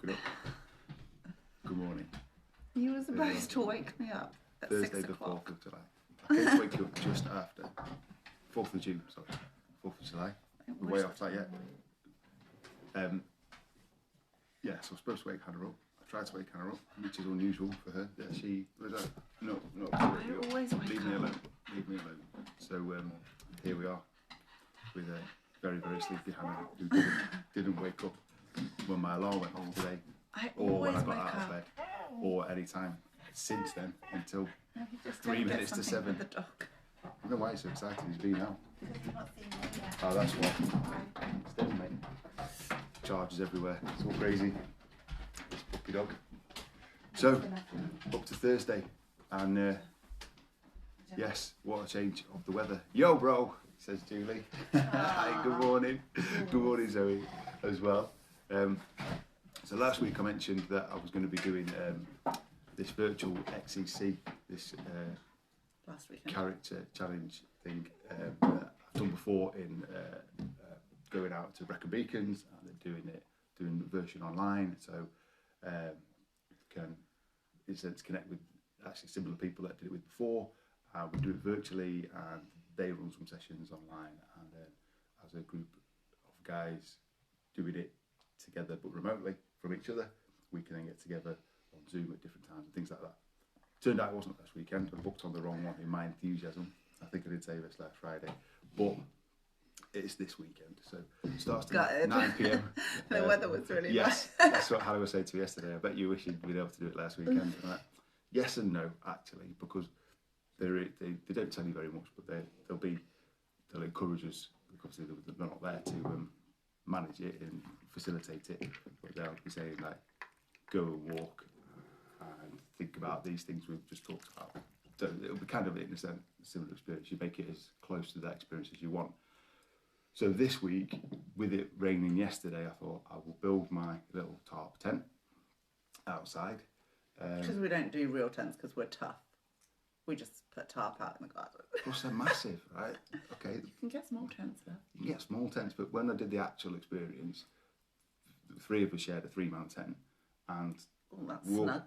woken up. Good morning. You were supposed to wake me up at Thursday 6 the o'clock. 4th of July. I came to wake you up just after. 4th of June, sorry. 4th of July. We're way off that yet. Yeah, so I was supposed to wake Hannah up. I tried to wake Hannah up, which is unusual for her. Yeah, she was like, no, I always wake leave me up. alone. Leave me alone. So here we are with a very, very sleepy Hannah who didn't wake up when my alarm went off today, I or when I always got wake out of up. bed, or any time since then until No, he just 3 didn't get minutes to something 7. for the dog. I don't know why he's so excited. He's been out. Because he's not seen me yet. Oh, that's why. Still, mate. Charges everywhere. It's all crazy. This puppy dog. So, up to Thursday, and yes, what a change of the weather. Yo, bro, says Julie. Hi, good morning. Good morning, Zoe, as well. So last week I mentioned that I was going to be doing this virtual XEC, this Last weekend. character challenge thing that I've done before in going out to Brecon Beacons, and they're doing the version online, so can in a sense connect with actually similar people that did it with before. We do it virtually, and they run some sessions online, and then as a group of guys doing it together but remotely from each other, we can then get together on Zoom at different times and things like that. Turned out it wasn't last weekend. I booked on the wrong one in my enthusiasm. I think I did say this last Friday, but it's this weekend. So it starts at 9 p.m. The weather was really Yes, nice. that's what Hannah was saying to me yesterday. I bet you wish you'd been able to do it last weekend. And like, yes and no, actually, because they don't tell you very much, but they'll encourage us, because they're not there to manage it and facilitate it, but they'll be saying like, go and walk and think about these things we've just talked about. So it'll be kind of, in a sense, a similar experience. You make it as close to that experience as you want. So this week, with it raining yesterday, I thought I will build my little tarp tent outside. Because we don't do real tents because we're tough. We just put tarp out in the garden. Plus they're massive, right? Okay, You can get small tents there. you can get small tents, but when I did the actual experience, the three of us shared a 3-man tent, and Oh, that's Whoa. snug.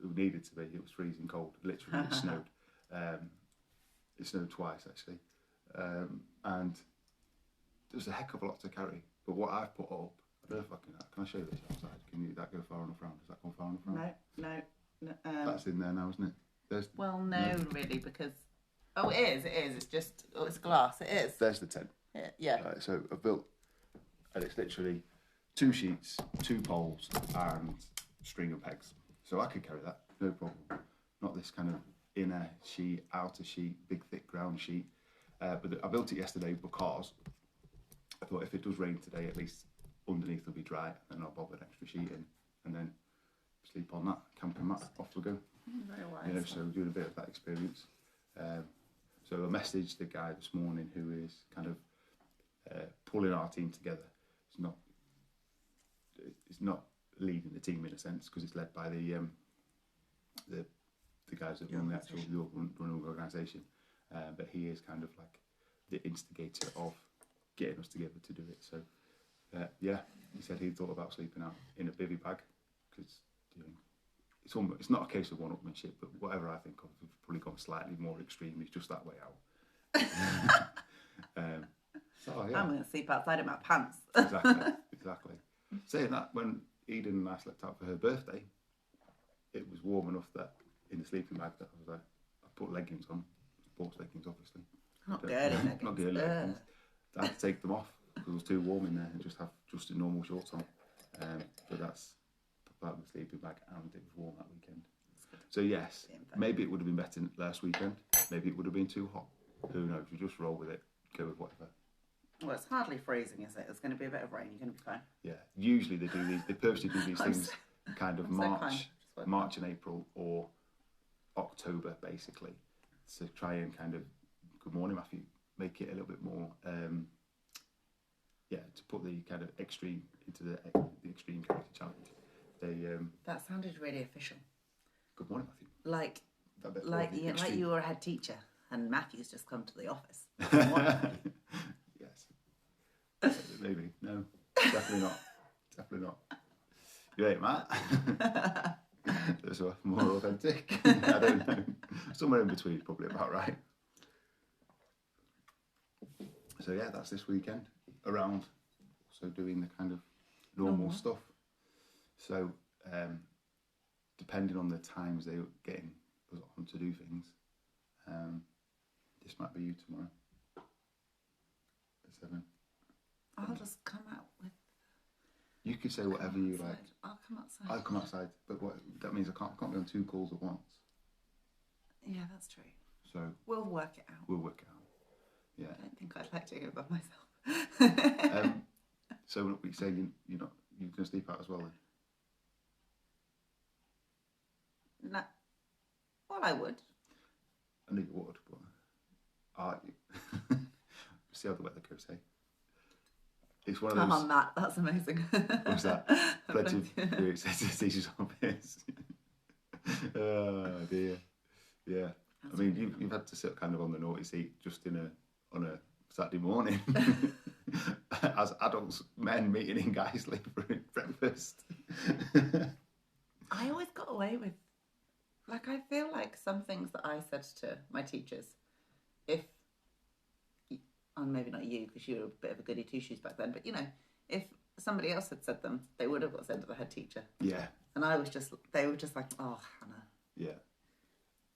it needed to be. It was freezing cold. Literally, it snowed. It snowed twice actually, and there's a heck of a lot to carry. But what I've put up, I don't know if I can I show this outside? Can that go far enough round? Does that go far enough round? No. That's in there now, isn't it? Well, no, really, because it is. It's just it's glass. It is. There's the tent. Yeah. Right, so I've built, and it's literally 2 sheets, 2 poles, and string and pegs. So I could carry that, no problem. Not this kind of inner sheet, outer sheet, big thick ground sheet. But I built it yesterday because I thought if it does rain today, at least underneath will be dry, and I'll bob an extra sheet in, and then sleep on that, camping mat, off we go. Very wise. You know, so doing a bit of that experience. So I messaged the guy this morning who is kind of pulling our team together. It's not leading the team in a sense, because it's led by the guys that run the actual organisation. But he is kind of like the instigator of getting us together to do it. So yeah, he said he thought about sleeping out in a bivvy bag, because it's not a case of one-upmanship, but whatever I think of, we've probably gone slightly more extreme. It's just that way out. So yeah, I'm going to sleep outside in my pants. exactly. Saying that, when Eden and I slept out for her birthday, it was warm enough that in the sleeping bag that I put leggings on, sports leggings obviously. Not girly leggings. Not girly leggings. I had to take them off because it was too warm in there, and just have just a normal shorts on. But that's part of the sleeping bag, and it was warm that weekend. So yes, maybe it would have been better last weekend. Maybe it would have been too hot. Who knows? We just roll with it, go with whatever. Well, it's hardly freezing, is it? There's going to be a bit of rain. You're going to be fine. Yeah, usually they purposely do these things kind of I'm so March and April, or October basically, to try and kind of, good morning Matthew, make it a little bit more, to put the kind of extreme into the extreme character challenge. That sounded really official. Good morning Matthew. Like you were a head teacher and Matthew's just come to the office. Yes. Maybe. No, definitely not. Definitely not. You ain't, Matt. Those are more authentic. I don't know. Somewhere in between, probably about right. So yeah, that's this weekend. Around, also doing the kind of normal stuff. So depending on the times they're getting us on to do things, this might be you tomorrow at 7. I'll just come out with. You could say whatever you outside. like. I'll come outside. I'll come outside, but that means I can't be on 2 calls at once. Yeah, that's true. So We'll work it out. we'll work it out. Yeah. I don't think I'd like to go by myself. So what you're saying, you're going to sleep out as well then? No. Well, I would. I knew you would, but see how the weather goes, hey? It's one of those. Come on, Matt. That's amazing. What's that? Plenty of teachers on this. Oh dear. Yeah. That's I mean, you've had to sit kind of on the naughty seat just on a Saturday morning as adults, men meeting in Guiseley for breakfast. I always got away with, like, I feel like some things that I said to my teachers, and maybe not you because you were a bit of a goody two shoes back then, but if somebody else had said them, they would have got sent to the head teacher. Yeah. And they were just like, oh, Hannah. Yeah.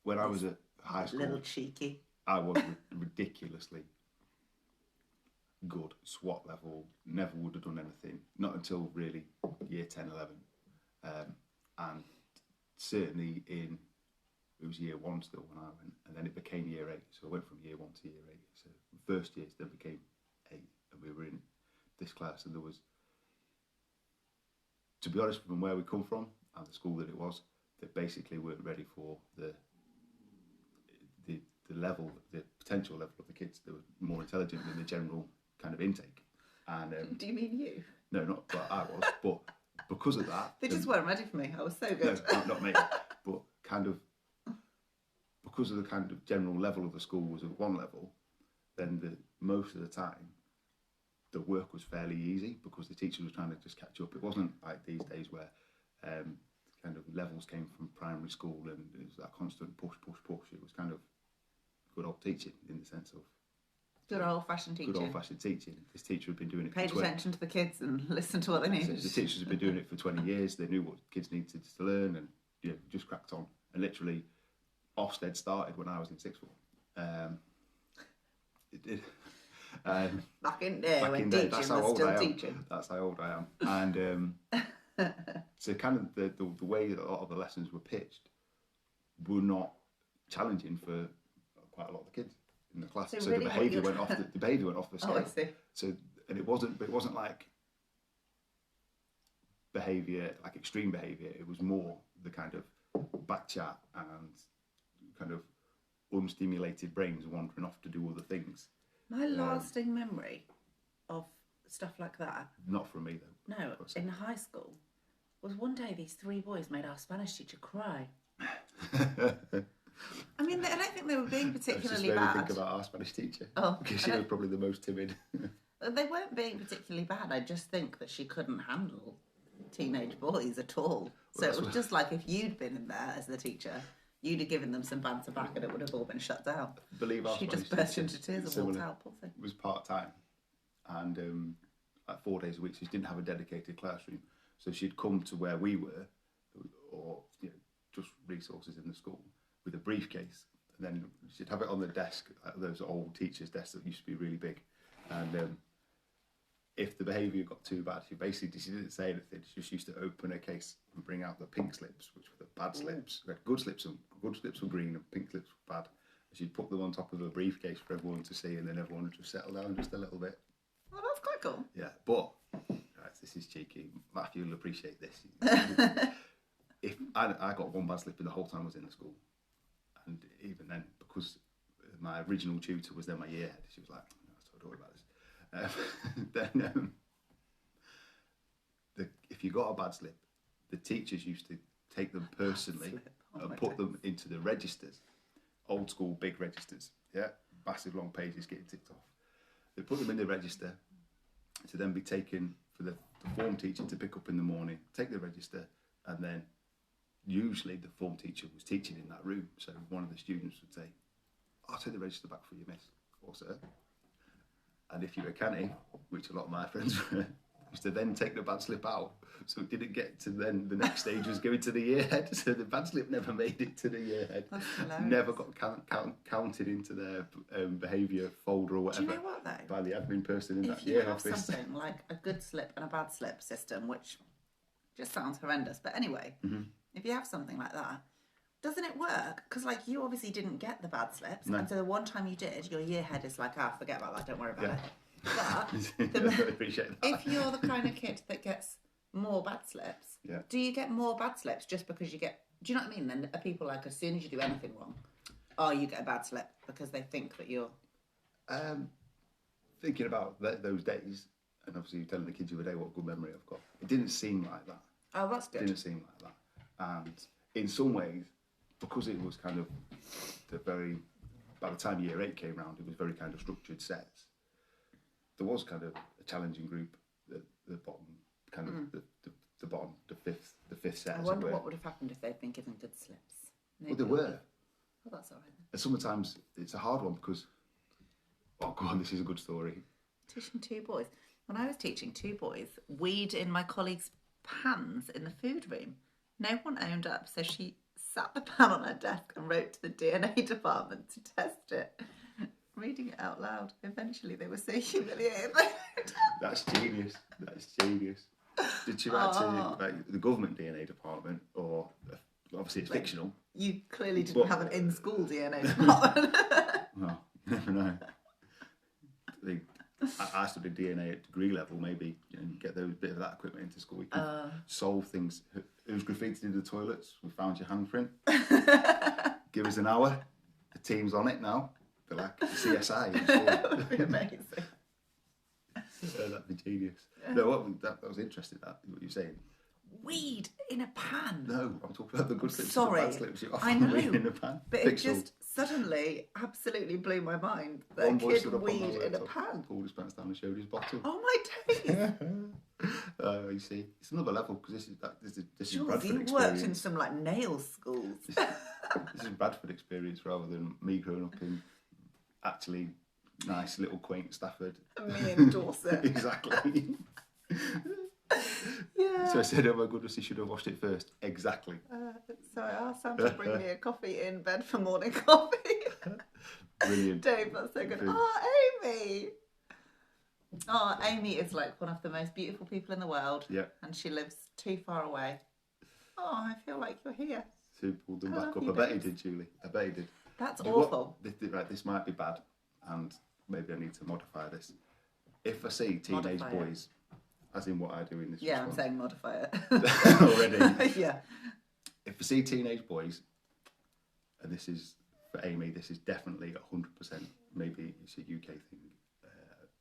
When I was at high school, Little cheeky. I was ridiculously good, SWAT level, never would have done anything, not until really year 10, 11. And certainly it was year 1 still when I went, and then it became year 8. So I went from year 1 to year 8. So first years then became 8, and we were in this class, and there was, to be honest, from where we come from and the school that it was, that basically weren't ready for the level, the potential level of the kids. They were more intelligent than the general kind of intake. And do you mean you? No, not but I was, but because of that, They just weren't ready for me. I was so good. No, not me, but kind of because of the kind of general level of the school was at one level, then most of the time the work was fairly easy because the teachers were trying to just catch up. It wasn't like these days where kind of levels came from primary school and it was that constant push. It was kind of good old teaching in the sense of Good old-fashioned teaching. Good old-fashioned teaching. This teacher had been doing it Paid for 20 attention to the kids and listened to what they So needed. the teachers had been doing it for 20 years. They knew what kids needed to learn and just cracked on. And literally, Ofsted started when I was in 6th form. It did. Back in there, Back when in there, teaching that's how was old still I am. teaching. That's how old I am. And so kind of the way that a lot of the lessons were pitched were not challenging for quite a lot of the kids in the class. So So, really the what behaviour you're- went off. The behaviour went off the scale. Oh, I see. So and it wasn't like behaviour, like extreme behaviour. It was more the kind of back chat and kind of unstimulated brains wandering off to do other things. My lasting memory of stuff like that, Not from me though. no, in high school, was one day these 3 boys made our Spanish teacher cry. I mean, I don't think they were being I just particularly made me bad. think about our Spanish teacher. Oh, because she was probably the most timid. They weren't being particularly bad. I just think that she couldn't handle teenage boys at all. So it was just like if you'd been in there as the teacher, you'd have given them some banter back and it would have all been shut down. I believe our She Spanish just burst teacher, into tears and similar, walked out, poor thing. was part-time and like 4 days a week, so she didn't have a dedicated classroom. So she'd come to where we were, or just resources in the school, with a briefcase, and then she'd have it on the desk, like those old teachers' desks that used to be really big. And if the behaviour got too bad, she didn't say anything. She just used to open her case and bring out the pink slips, which were the bad slips. We had good slips were green and pink slips were bad. And she'd put them on top of a briefcase for everyone to see, and then everyone would just settle down just a little bit. Well, that's quite cool. Yeah, but right, this is cheeky. Matthew will appreciate this. If I got one bad slip in the whole time I was in the school, and even then, because my original tutor was then my year head, she was like, "No, don't worry about this." If you got a bad slip, the teachers used to take them personally and put them into the registers, old school big registers, massive long pages getting ticked off. They put them in the register to then be taken for the the form teacher to pick up in the morning, take the register, and then usually the form teacher was teaching in that room. So one of the students would say, "I'll take the register back for you, miss, or sir." And if you were canny, which a lot of my friends were, used to then take the bad slip out. So it didn't get to then the next stage was going to the year head. So the bad slip never made it to the year head. Never got counted into their behaviour folder or whatever. Do you know what though? By the admin person in that year office. If you have something like a good slip and a bad slip system, which just sounds horrendous, but anyway, if you have something like that, doesn't it work? Because like you obviously didn't get the bad slips, and so the one time you did, your year head is like, forget about that, don't worry about it. But I appreciate that. If you're the kind of kid that gets more bad slips, do you get more bad slips just because you get? Do you know what I mean? Then are people like, as soon as you do anything wrong, you get a bad slip because they think that you're. Thinking about those days, and obviously telling the kids the other day what good memory I've got. It didn't seem like that. Oh, that's good. It didn't seem like that, and in some ways, because it was kind of by the time year 8 came round, it was very kind of structured sets. There was kind of a challenging group at the bottom, kind of the bottom, the fifth set. I wonder what would have happened if they'd been given good slips. Well, they were. Oh, that's all right. And sometimes it's a hard one because, oh, go on, this is a good story. Teaching 2 boys. When I was teaching 2 boys, weed in my colleague's pans in the food room. No one owned up, so she sat the pan on her desk and wrote to the DNA department to test it. Reading it out loud. Eventually, they were so humiliated. That's genius. That's genius. Did she write to the government DNA department, or obviously it's fictional? You clearly didn't have an in-school DNA department. Well, never know. I studied DNA at degree level. Maybe get those bit of that equipment into school. We can solve things. Who's graffitied in the toilets? We found your handprint. Give us an hour. The team's on it now. They're like CSI. That would be amazing. That'd be genius. No, that was interesting. What you're saying. Weed in a pan. No, I'm talking about the good slips. Sorry, and the bad slips. I know. Weed in a pan. But it just suddenly absolutely blew my mind that a kid weed in a pan. Pulled his pants down and showed his bottom. Oh my days! You see, it's another level because this is Bradford you experience. Worked in some like nail schools. This is Bradford experience rather than me growing up in actually nice little quaint Stafford. Me in Dorset. Exactly. Yeah. So I said, "Oh my goodness, he should have washed it first." Exactly. So I asked Sam to bring me a coffee in bed for morning coffee. Brilliant. Dave, that's so good. Amy! Oh, Amy is like one of the most beautiful people in the world. Yeah. And she lives too far away. Oh, I feel like you're here. So he pulled them back up. I bet he did, Julie. I bet he did. That's awful. This might be bad, and maybe I need to modify this. If I see teenage boys, as in what I do in this response. I'm saying modify it. Already. Yeah. If I see teenage boys, and this is, for Amy, this is definitely 100%, maybe it's a UK thing,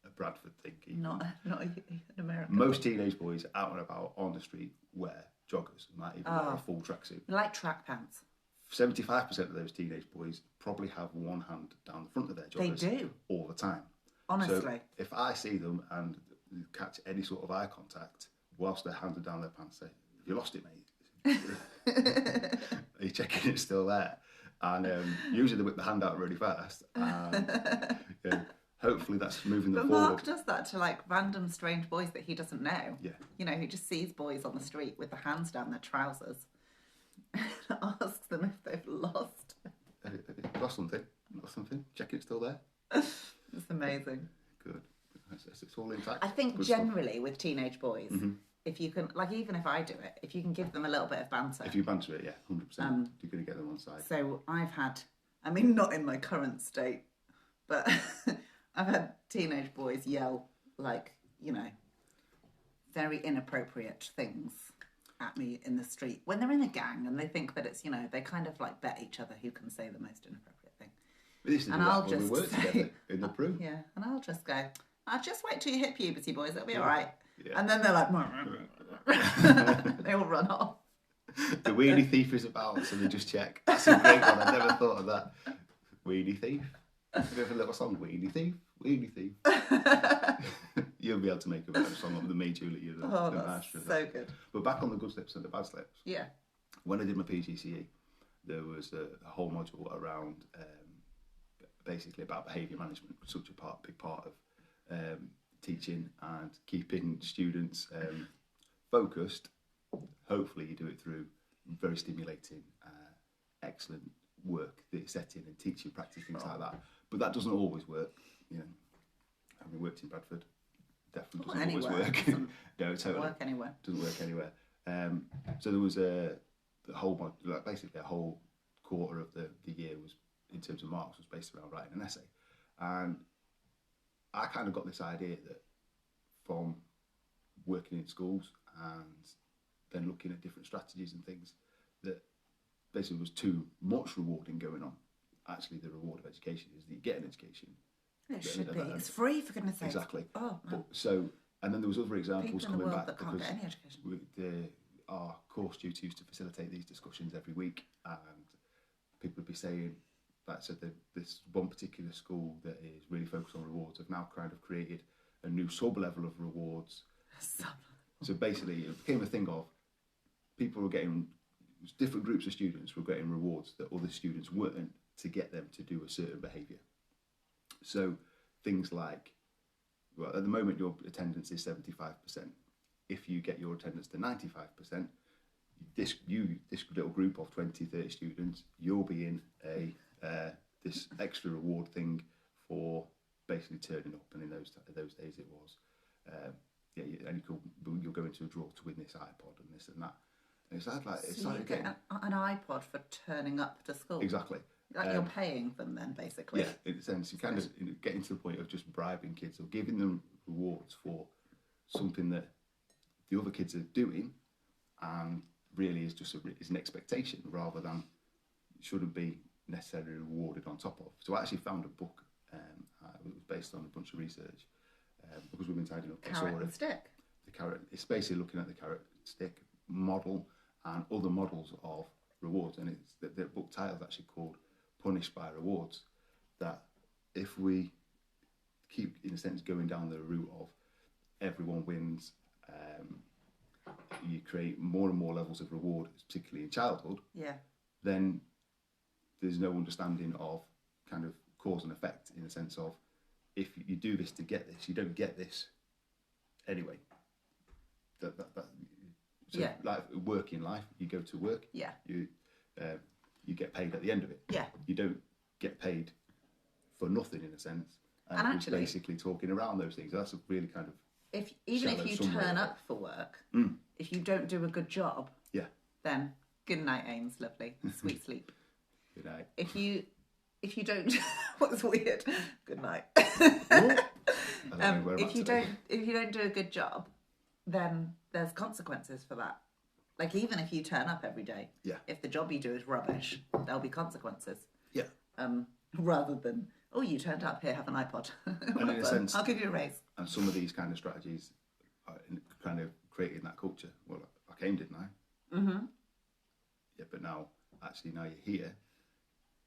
a Bradford thing. Even. Not an American Most teenage boys out and about on the street wear joggers, might even wear a full tracksuit. Like track pants. 75% of those teenage boys probably have one hand down the front of their joggers. They do. All the time. Honestly. So if I see them and catch any sort of eye contact whilst their hands are down their pants, say, "Have you lost it, mate? Are you checking it's still there?" And usually they whip the hand out really fast. And hopefully that's moving them forward. But Mark does that to like random strange boys that he doesn't know. Yeah. You know, he just sees boys on the street with the hands down their trousers and asks them if they've lost. Lost something? Lost something? Check it's still there? It's amazing. Good. It's all intact. I think Good generally with teenage boys, if you can, like even if I do it, if you can give them a little bit of banter. If you banter it, 100%, you're going to get them on side. So I've had, I mean, not in my current state, but I've had teenage boys yell like, very inappropriate things at me in the street when they're in a gang and they think that it's, they kind of like bet each other who can say the most inappropriate thing. We used to do that when we worked together in the Prue. Yeah, and I'll just go, "I'll just wait till you hit puberty, boys, it'll be all right." Yeah. And then they're like, they all run off. The weenie thief is about, so they just check. That's a great one. I never thought of that. Weenie thief. Have you ever a little song? Weenie thief, weenie thief. You're be able to make a better song than me, Julie. You're Oh, the that's master of so that. good. But back on the good slips and the bad slips. Yeah. When I did my PGCE, there was a whole module around basically about behaviour management, such a big part of teaching and keeping students focused. Hopefully, you do it through very stimulating, excellent work that you're setting and teaching practice, things like that. But that doesn't always work. You know, having worked in Bradford, definitely doesn't always work. No, totally. Work anywhere. Doesn't work anywhere. So there was the whole, like basically a whole quarter of the year was, in terms of marks, was based around writing an essay. And I kind of got this idea that from working in schools and then looking at different strategies and things, that basically was too much rewarding going on. Actually, the reward of education is that you get an education. It should be. It's free, for goodness sake. Exactly. Oh, man. So, and then there was other examples People in the coming world back that can't because get any education. our course duty used to facilitate these discussions every week, and people would be saying that said that this one particular school that is really focused on rewards have now kind of created a new sub-level of rewards. So basically, it became a thing of people were getting, different groups of students were getting rewards that other students weren't to get them to do a certain behaviour. So things like, well, at the moment your attendance is 75%. If you get your attendance to 95%, this little group of 20, 30 students, you'll be in this extra reward thing for basically turning up. And in those days it was, and you'll go into a draw to win this iPod and this and that. And it's So you get an iPod for turning up to school. Exactly. Like you're paying them then, basically. Yeah, in a sense, you kind of getting to the point of just bribing kids or giving them rewards for something that the other kids are doing, and really is just is an expectation rather than shouldn't be necessarily rewarded on top of. So I actually found a book. It was based on a bunch of research because we've been tidying up. Carrot and stick. The carrot. It's basically looking at the carrot stick model and other models of rewards, and it's the book title is actually called Punished by Rewards. That if we keep, in a sense, going down the route of everyone wins, you create more and more levels of reward, particularly in childhood. Yeah. Then there's no understanding of kind of cause and effect, in the sense of if you do this to get this, you don't get this anyway. So yeah. Like working life, you go to work. Yeah. You get paid at the end of it. Yeah. You don't get paid for nothing, in a sense. And actually, basically talking around those things. That's a really kind of if you turn up for work, if you don't do a good job, then good night, Ames, lovely, sweet sleep. Good night. If you don't, what's weird? Good night. If you don't do a good job, then there's consequences for that. Like even if you turn up every day, if the job you do is rubbish, there'll be consequences. Yeah. Rather than, oh, you turned up, here, have an iPod. And in a sense, I'll give you a raise. And some of these kind of strategies are kind of creating that culture. Well, I came, didn't I? Mm-hmm. Yeah, but now you're here.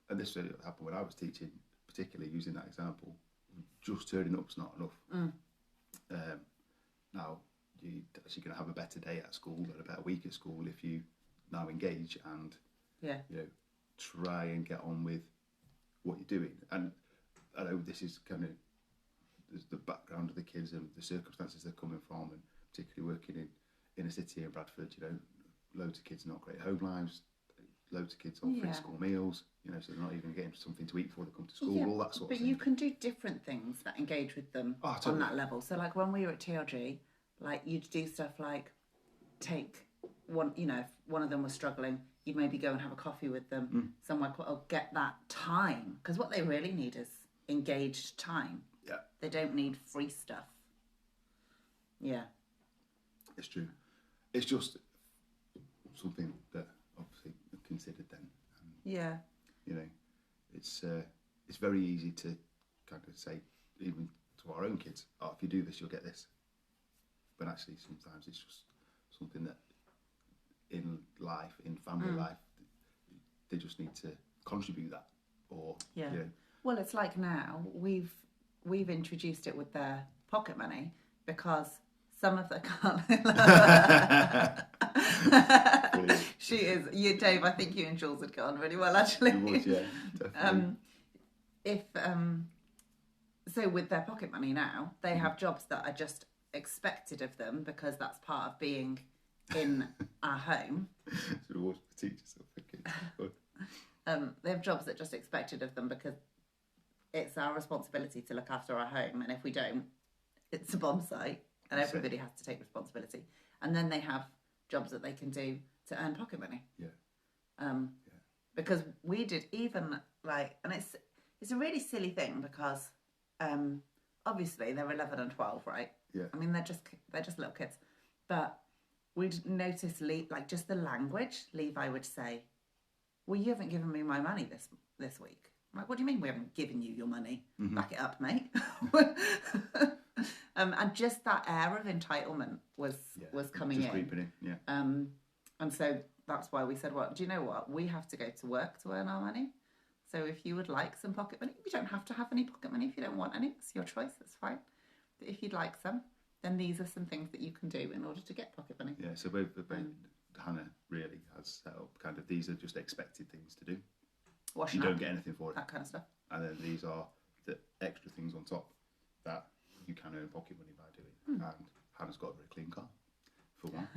And this happened when I was teaching, particularly using that example. Just turning up's not enough. Now, you're actually going to have a better day at school and a better week at school if you now engage and try and get on with what you're doing. And I know this is kind of the background of the kids and the circumstances they're coming from, and particularly working in a city in Bradford, loads of kids not great home lives, loads of kids on free school meals, so they're not even getting something to eat before they come to school, all that sort of thing. But you can do different things that engage with them on that level. So like when we were at TRG, like you'd do stuff like take one, if one of them was struggling, you'd maybe go and have a coffee with them somewhere, get that time. Because what they really need is engaged time. Yeah. They don't need free stuff. Yeah. It's true. It's just something that obviously considered then. Yeah. It's very easy to kind of say, even to our own kids, if you do this, you'll get this. But actually, sometimes it's just something that in life, in family life, they just need to contribute that. Or Well, it's like now we've introduced it with their pocket money. because some of the she is you, Dave. I think you and Jules would go on really well, actually. It was, yeah, definitely. So with their pocket money now, they have jobs that are just expected of them because that's part of being in our home. It's a reward for teachers, I think. They have jobs that are just expected of them because it's our responsibility to look after our home, and if we don't, it's a bomb site, and everybody has to take responsibility. And then they have jobs that they can do to earn pocket money. Yeah. Because we did even like, and it's a really silly thing because obviously they're 11 and 12, right? Yeah. I mean they're just little kids, but we'd notice like just the language. Levi would say, "Well, you haven't given me my money this week." I'm like, "What do you mean we haven't given you your money? Mm-hmm. Back it up, mate." And just that air of entitlement was coming just in. creeping in. Yeah. And so that's why we said, well, do you know what? We have to go to work to earn our money. So if you would like some pocket money, you don't have to have any pocket money if you don't want any. It's your choice. That's fine. But if you'd like some, then these are some things that you can do in order to get pocket money. Yeah, so Hannah really has set up kind of, these are just expected things to do. Washing you up, don't get anything for it. that kind of stuff. And then these are the extra things on top that you can earn pocket money by doing. And Hannah's got a very clean car, for one.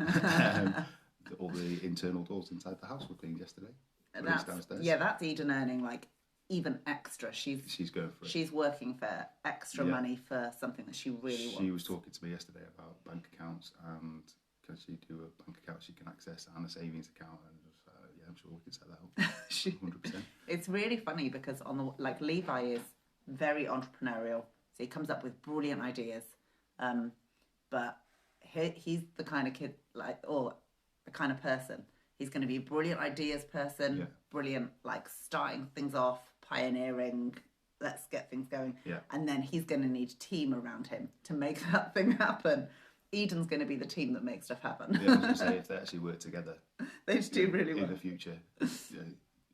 All the internal doors inside the house were cleaned yesterday. That's Eden earning like even extra. She's going for it. She's working for extra money for something that she really wants. She was talking to me yesterday about bank accounts and can she do a bank account she can access and a savings account, and just yeah, I'm sure we can set that up. 100%. It's really funny because Levi is very entrepreneurial, so he comes up with brilliant ideas, but he's the kind of kid or the kind of person. He's going to be a brilliant ideas person, brilliant starting things off, pioneering, let's get things going. Yeah. And then he's going to need a team around him to make that thing happen. Eden's going to be the team that makes stuff happen. Yeah, I was going to say, if they actually work together, they just do really well. In the future,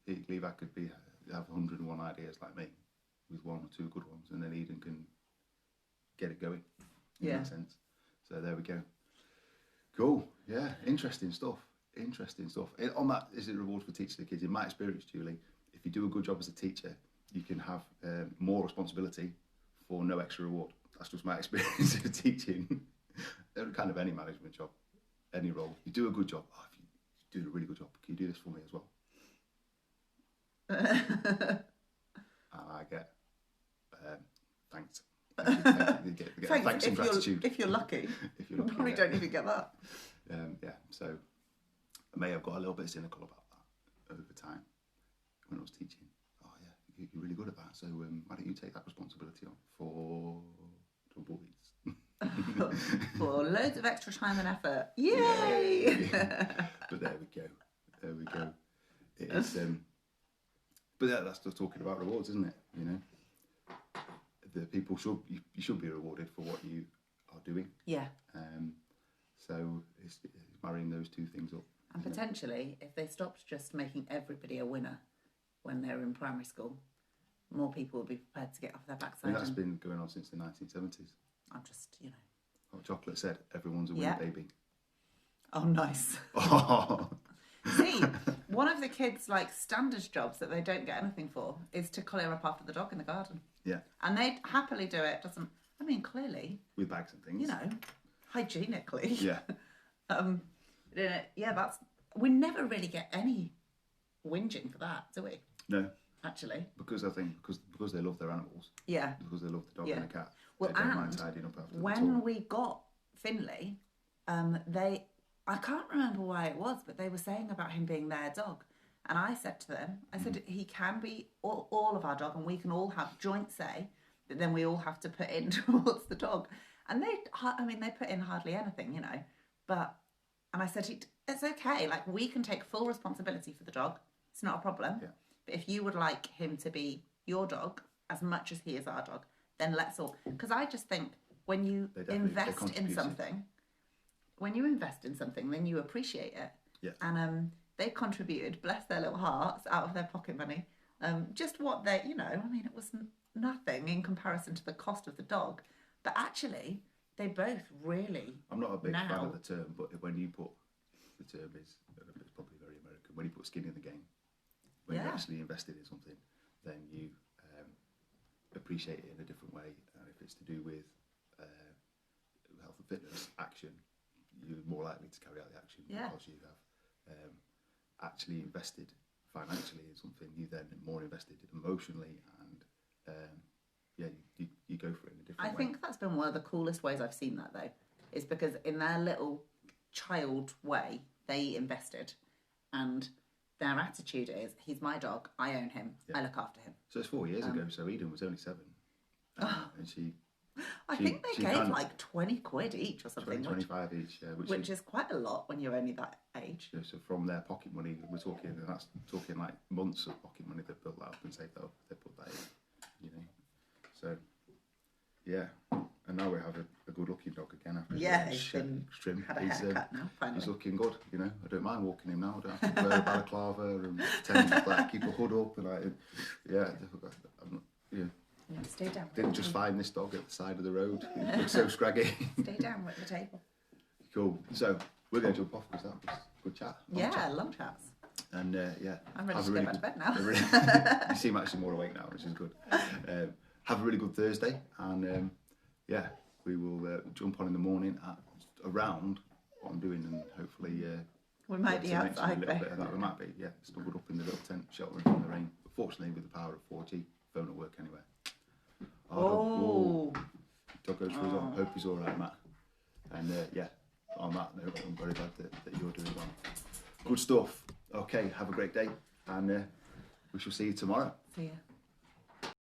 Levi could have 101 ideas like me, with one or two good ones, and then Eden can get it going. In that sense. So there we go. Cool. Yeah, interesting stuff. On that, is it a reward for teaching the kids? In my experience, Julie, if you do a good job as a teacher, you can have more responsibility for no extra reward. That's just my experience of teaching. Kind of any management job, any role. You do a good job. Oh, if you do a really good job, can you do this for me as well? And I get thanks. You get thanks and gratitude. If you're lucky. You probably don't even get that. So I may have got a little bit cynical about that over time when I was teaching. Oh yeah, you're really good at that. So why don't you take that responsibility on for the boys? For loads of extra time and effort. Yay! But there we go. It is. But that's just talking about rewards, isn't it? You know, the people you should be rewarded for what you are doing. Yeah. So it's marrying those two things up. And potentially, if they stopped just making everybody a winner when they're in primary school, more people would be prepared to get off their backside. That's been going on since the 1970s. I'm just, Hot Chocolate said, everyone's a winner, baby. Oh, nice. See, one of the kids' standard jobs that they don't get anything for is to clear up after the dog in the garden. Yeah. And they happily do it. Clearly. With bags and things. Hygienically. Yeah. We never really get any whinging for that, do we? No. Actually. Because I think because they love their animals. Yeah. Because they love the dog and the cat. Well, they don't mind tidying up after when we got Finley, I can't remember why it was, but they were saying about him being their dog. And I said to them, he can be all of our dog and we can all have joint say, but then we all have to put in towards the dog. And they put in hardly anything, and I said, it's okay. We can take full responsibility for the dog. It's not a problem. Yeah. But if you would like him to be your dog as much as he is our dog, then let's all. Because I just think when you invest in something, then you appreciate it. Yeah. And they contributed, bless their little hearts, out of their pocket money. Just what they, it was nothing in comparison to the cost of the dog. But actually, They both really. I'm not a big fan Now- of the term, but when you put the term is it's probably very American. When you put skin in the game, when you're Yeah. actually invested in something, then you appreciate it in a different way. And if it's to do with health and fitness action, you're more likely to carry out the action Yeah. because you have actually invested financially in something. You then more invested emotionally, and you go for it in a different I way. think that's been one of the coolest ways I've seen that, though, is because in their little child way, they invested, and their attitude is, he's my dog, I own him, Yeah. I look after him. So it's 4 years ago. So Eden was only 7, and she I She- think they she gave kind of- like 20 quid each or something, 25 each, which is quite a lot when you're only that age. so from their pocket money, we're talking, and that's talking like months of pocket money they built that up and saved that up. They put that in, So, yeah, and now we have a good-looking dog again after Yeah, his he's trim. had a haircut now, finally. He's looking good. I don't mind walking him now. I don't have to wear a balaclava and pretend to keep a hood up and Stay down. didn't just find this dog at the side of the road. It looks so scraggy. Stay down at the table. Cool. So we're going to jump off because that was a good chat. Long chat. Long chats. And I'm ready have to a go really back to bed good- now. You seem actually more awake now, which is good. Have a really good Thursday, and we will jump on in the morning at around what I'm doing, and hopefully We might be to mention outside, a little babe. bit of that. We might be, snuggled up in the little tent, sheltering from the rain. But fortunately, with the power of 4G, phone will work anywhere. Oh. Dog goes for his own. Hope he's all right, Matt. And on that note, I'm very glad that you're doing well. Good stuff. Okay, have a great day, and we shall see you tomorrow. See ya.